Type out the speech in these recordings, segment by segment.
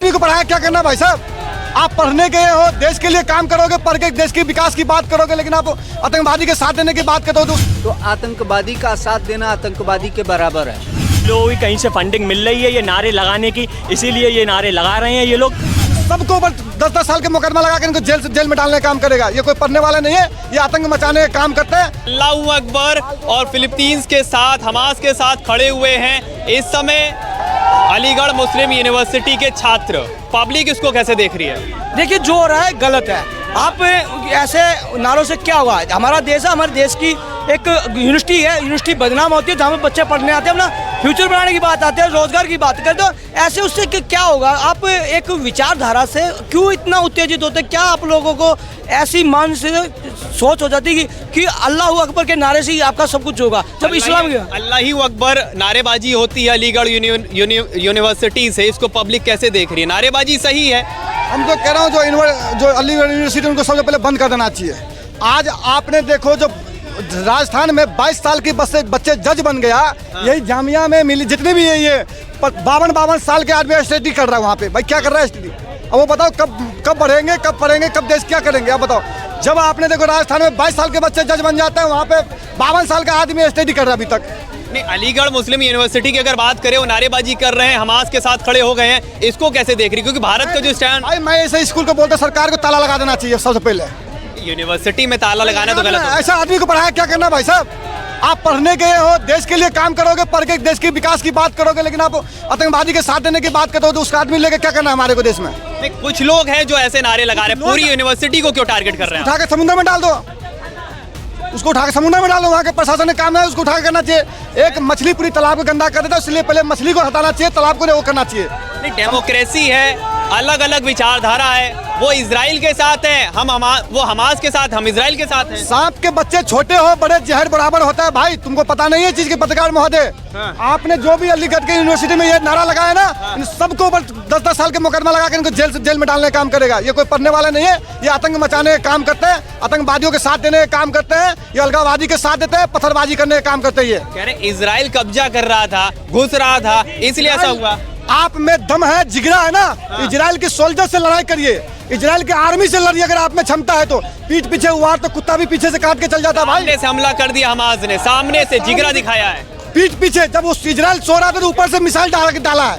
को पढ़ाया क्या करना भाई साहब? आप पढ़ने गए हो, देश के लिए काम करोगे, पढ़ के देश के विकास की बात करोगे, लेकिन आप आतंकवादी के साथ देने की बात करते हो तो आतंकवादी का साथ देना आतंकवादी के बराबर है। लोगों की कहीं से फंडिंग मिल रही है ये नारे लगाने की, इसीलिए ये नारे लगा रहे हैं ये लोग। सबको 10-10 साल के मुकदमा लगा के इनको जेल में डालने का काम करेगा। ये कोई पढ़ने वाला नहीं है, ये आतंक मचाने का काम करते हैं। अल्लाहू अकबर और फिलीपींस के साथ, हमास के साथ खड़े हुए हैं। इस समय अलीगढ़ मुस्लिम यूनिवर्सिटी के छात्र, पब्लिक इसको कैसे देख रही है? देखिए, जो हो रहा है गलत है। आप ऐसे नारों से क्या होगा? हमारा देश है, हमारे देश की एक यूनिवर्सिटी है, यूनिवर्सिटी बदनाम होती है जहाँ पे बच्चे पढ़ने आते हैं, अपना फ्यूचर बनाने की बात आती है, रोजगार की बात करते हो। ऐसे उससे क्या होगा? आप एक विचारधारा से क्यों इतना उत्तेजित होते? क्या आप लोगों को ऐसी मन से सोच हो जाती है कि अल्लाह अकबर के नारे से ही आपका सब कुछ होगा? जब इस्लाम अल्लाह अकबर नारेबाजी होती है अलीगढ़ यूनिवर्सिटी से, इसको पब्लिक कैसे देख रही है? नारेबाजी सही है। हम तो कह रहा हूँ जो अलीगढ़ यूनिवर्सिटी उनको सबसे पहले बंद कर देना चाहिए। आज आपने देखो जो राजस्थान में 22 साल की बच्चे जज बन गया, यही जामिया में मिली जितने भी ये 52 साल के आदमी स्टडी कर रहा है वहाँ पे। भाई क्या कर रहा है स्टडी? अब वो बताओ कब बढ़ेंगे, कब पढ़ेंगे, कब देश क्या करेंगे? अब बताओ, जब आपने देखो राजस्थान में 22 साल के बच्चे जज बन जाते हैं, वहाँ पे 52 साल का आदमी स्टडी कर रहा है अभी तक। नहीं, अलीगढ़ मुस्लिम यूनिवर्सिटी की अगर बात करें, वो नारेबाजी कर रहे हैं, हमास के साथ खड़े हो गए हैं, इसको कैसे देख रही? क्योंकि भारत का जो स्टैंड, मैं ऐसे स्कूल को बोलता सरकार को ताला लगा देना चाहिए सबसे पहले। यूनिवर्सिटी में ताला लगाना तो गलत है। ऐसा आदमी को पढ़ाया क्या करना भाई साहब? आप पढ़ने गए हो, देश के लिए काम करोगे, पढ़ के देश के विकास की बात करोगे, लेकिन आप आतंकवादी के साथ देने की बात करते हो तो उसका आदमी लेके क्या करना है हमारे को देश में? नहीं, कुछ लोग हैं जो ऐसे नारे लगा रहे हैं, पूरी यूनिवर्सिटी को क्यों टारगेट कर रहे हैं? उठा के समुद्र में डाल दो, उसको उठा के समुद्र में डाल दो। वहाँ के प्रशासन का काम है उसको उठा के करना चाहिए। एक मछली पूरी तालाब को गंदा कर देता है, इसलिए पहले मछली को हटाना चाहिए, तालाब को वो करना चाहिए। नहीं, डेमोक्रेसी है, अलग अलग विचारधारा है। वो इजराइल के साथ है, वो हमास के साथ, हम इजराइल के साथ हैं। सांप के बच्चे छोटे हो बड़े जहर बराबर होता है भाई, तुमको पता नहीं है चीज के? पत्रकार महोदय, आपने जो भी अलीगढ़ के यूनिवर्सिटी में ये नारा लगाया ना, इन सबको 10-10 साल के मुकदमा लगा के इनको जेल में डालने का काम करेगा। ये कोई पढ़ने वाला नहीं है, ये आतंक मचाने का काम करते हैं, आतंकवादियों के साथ देने का काम करते हैं, ये अलगाववादी के साथ देते हैं, पत्थरबाजी करने का काम करते हैं। कह रहे इजराइल कब्जा कर रहा था, घुस रहा था, इसलिए ऐसा हुआ। आप में दम है, जिगरा है ना, इजराइल के सोल्जर से लड़ाई करिए, इजराइल के आर्मी से लड़िए। अगर आप में क्षमता है तो पीठ पीछे हुआ तो कुत्ता भी पीछे से काट के चल जाता है भाई। सामने से हमला कर दिया हमास ने, सामने से जिगरा दिखाया है। पीठ पीछे जब उस इजराइल सो रहा था तो ऊपर से मिसाइल डाला है,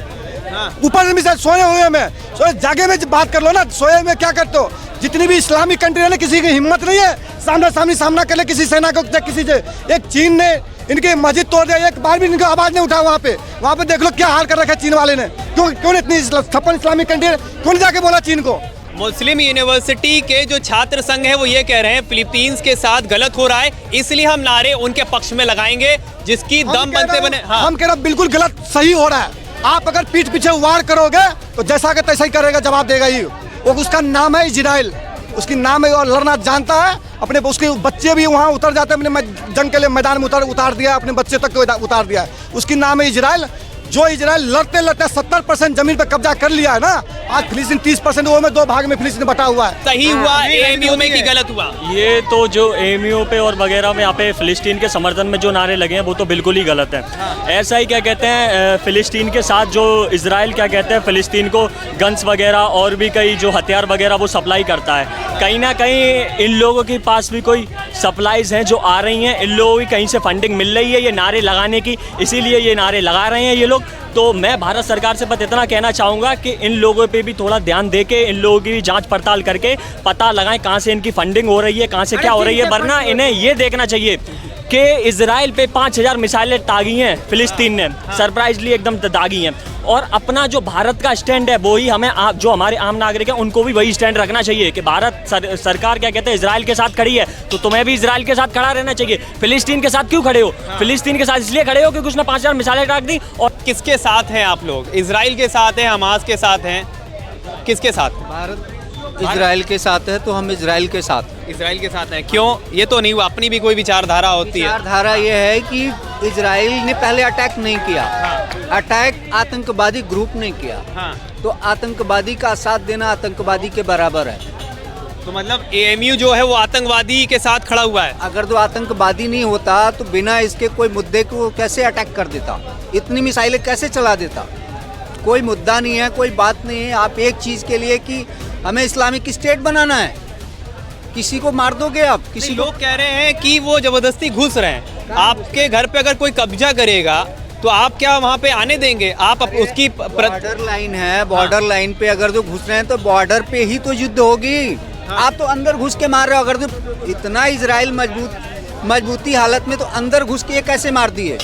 ऊपर से मिसाइल। सोए हुए में, सोए जागे में बात कर लो ना, सोए में क्या करते हो? जितनी भी इस्लामिक कंट्री है ना, किसी की हिम्मत नहीं है सामना कर ले किसी सेना को, किसी से। एक चीन ने इनके मस्जिद तोड़ दिया, एक बार भी इनकी आवाज नहीं उठा। वहाँ पे देख लो क्या हाल कर रखा है चीन वाले ने। क्यों इतनी छप्पन इस्लामिक कंट्री है, क्यों जाके बोला चीन को? मुस्लिम यूनिवर्सिटी के जो छात्र संघ है वो ये कह रहे हैं फिलीपींस के साथ गलत हो रहा है, इसलिए हम नारे उनके पक्ष में लगाएंगे जिसकी दम बनते बने। हाँ। हम कह रहे बिल्कुल गलत, सही हो रहा है। आप अगर पीठ पीछे वार करोगे तो जैसा कि तैसा ही करेगा, जवाब देगा ही। वो उसका नाम है इजराइल, उसकी नाम है और लड़ना जानता है। अपने उसके बच्चे भी वहाँ उतर जाते हैं, अपने जंग के लिए मैदान में उतार दिया, अपने बच्चे तक को उतार दिया है। उसकी नाम है इजराइल। जो इजराइल लड़ते लड़ते 70% जमीन पे कब्जा कर लिया है ना, आज फिलिस्तीन 30%, वो में 2 भाग में फिलिस्तीन बटा हुआ है। सही हुआ एएमयू में कि गलत हुआ? ये तो जो एएमयू पे और वगैरह में यहाँ पे फिलिस्तीन के समर्थन में जो नारे लगे हैं वो तो बिल्कुल ही गलत है। ऐसा ही क्या कहते हैं, फिलिस्तीन के साथ जो इजराइल क्या कहते हैं, फिलिस्तीन को गन्स वगैरह और भी कई जो हथियार वगैरह वो सप्लाई करता है। कहीं ना कहीं इन लोगों के पास भी कोई सप्लाईज हैं जो आ रही हैं, इन लोगों की कहीं से फंडिंग मिल रही है ये नारे लगाने की, इसीलिए ये नारे लगा रहे हैं ये लोग। तो मैं भारत सरकार से बस इतना कहना चाहूँगा कि इन लोगों पे भी थोड़ा ध्यान दे के इन लोगों की भी जांच पड़ताल करके पता लगाएं कहाँ से इनकी फंडिंग हो रही है, कहाँ से क्या हो रही है। वरना इन्हें ये देखना चाहिए कि इजराइल पे 5000 मिसाइलें दागी हैं फिलिस्तीन ने, सरप्राइजली एकदम दागी हैं। और अपना जो भारत का स्टैंड है वही हमें जो हमारे आम नागरिक हैं उनको भी वही स्टैंड रखना चाहिए कि भारत सरकार क्या कहते हैं इजराइल के साथ खड़ी है, तो तुम्हें भी इजराइल के साथ खड़ा रहना चाहिए। फिलिस्तीन के साथ क्यों खड़े हो? फिलिस्तीन के साथ इसलिए खड़े हो क्योंकि उसने 5000 मिसाइलें दाग दी। और किसके साथ हैं आप लोग? इजराइल के साथ हैं, हमास के साथ हैं, किसके साथ? भारत इजराइल के साथ है तो हम इजराइल के साथ। इजराइल के साथ हैं। क्यों? ये तो नहीं हुआ, अपनी भी कोई विचारधारा होती है। विचारधारा ये है कि इजराइल ने पहले अटैक नहीं किया, अटैक आतंकवादी ग्रुप ने किया। तो आतंकवादी का साथ देना आतंकवादी के बराबर है। तो मतलब एएमयू जो है वो आतंकवादी के साथ खड़ा हुआ है। अगर तो आतंकवादी नहीं होता तो बिना इसके कोई मुद्दे को कैसे अटैक कर देता, इतनी मिसाइलें कैसे चला देता? कोई मुद्दा नहीं है, कोई बात नहीं है। आप एक चीज़ के लिए कि हमें इस्लामिक स्टेट बनाना है, किसी को मार दोगे आप? किसी लोग कह रहे हैं कि वो जबरदस्ती घुस रहे हैं। आपके घर पे अगर कोई कब्जा करेगा तो आप क्या वहाँ पे आने देंगे? आप उसकी बॉर्डर लाइन है, बॉर्डर लाइन पे अगर जो घुस रहे हैं तो बॉर्डर पे ही तो युद्ध होगी। आप तो अंदर घुस के मार रहे हो। अगर तो इतना इजराइल मजबूती हालत में, तो अंदर घुस के ये कैसे मार दिए?